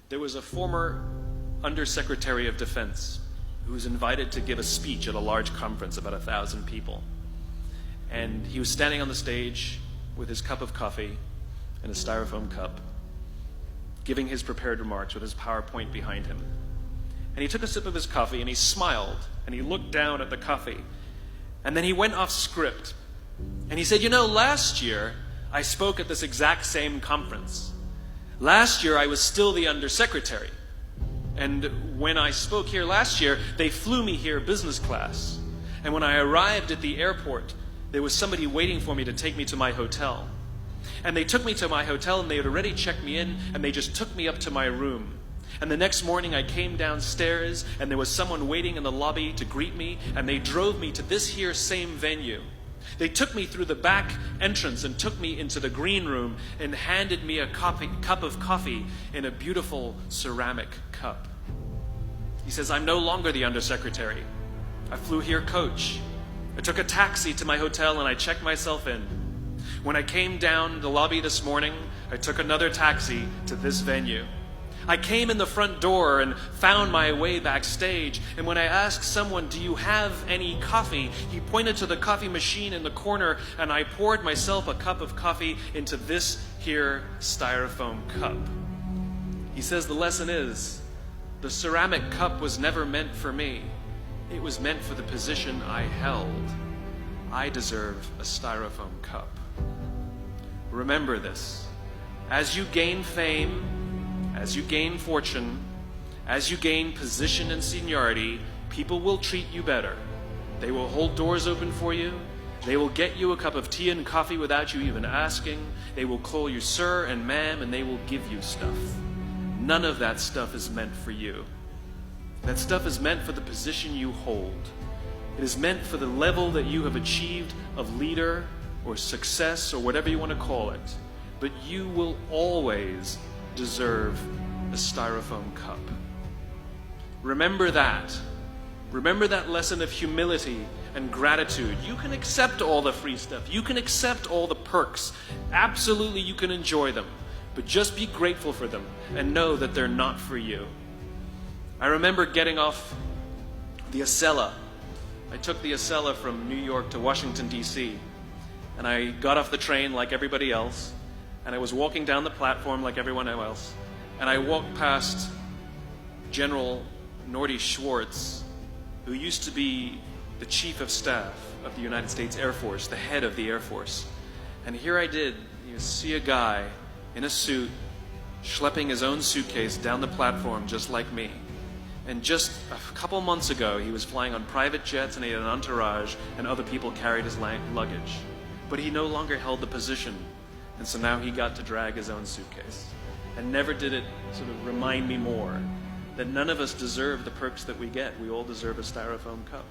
There was a former Undersecretary of Defense who was invited to give a speech at a large conference, about 1,000 people. And he was standing on the stage with his cup of coffee and a styrofoam cup, giving his prepared remarks with his PowerPoint behind him. And he took a sip of his coffee and he smiled and he looked down at the coffee. And then he went off script. And he said, "You know, last year I spoke at this exact same conference. Last year I was still the undersecretary. And when I spoke here last year, they flew me here business class. And when I arrived at the airport, there was somebody waiting for me to take me to my hotel. And they took me to my hotel and they had already checked me in and they just took me up to my room. And the next morning I came downstairs and there was someone waiting in the lobby to greet me and they drove me to this here same venue. They took me through the back entrance and took me into the green room and handed me a cup of coffee in a beautiful ceramic cup." He says, "I'm no longer the undersecretary. I flew here coach. I took a taxi to my hotel and I checked myself in. When I came down the lobby this morning, I took another taxi to this venue. I came in the front door and found my way backstage, and when I asked someone, 'Do you have any coffee?' he pointed to the coffee machine in the corner, and I poured myself a cup of coffee into this here styrofoam cup." He says the lesson is, the ceramic cup was never meant for me. It was meant for the position I held. I deserve a styrofoam cup. Remember this. As you gain fame, as you gain fortune, as you gain position and seniority, people will treat you better. They will hold doors open for you. They will get you a cup of tea and coffee without you even asking. They will call you sir and ma'am, and they will give you stuff. None of that stuff is meant for you. That stuff is meant for the position you hold. It is meant for the level that you have achieved of leader or success or whatever you want to call it. But you will always deserve a styrofoam cup. Remember that. Remember that lesson of humility and gratitude. You can accept all the free stuff. You can accept all the perks. Absolutely, you can enjoy them. But just be grateful for them and know that they're not for you. I remember getting off the Acela. I took the Acela from New York to Washington, D.C. And I got off the train like everybody else. And I was walking down the platform like everyone else. And I walked past General Nordy Schwartz, who used to be the Chief of Staff of the United States Air Force, the head of the Air Force. And here I did, see a guy in a suit schlepping his own suitcase down the platform just like me. And just a couple months ago, he was flying on private jets and he had an entourage and other people carried his luggage. But he no longer held the position. And so now he got to drag his own suitcase. And never did it sort of remind me more that none of us deserve the perks that we get. We all deserve a styrofoam cup.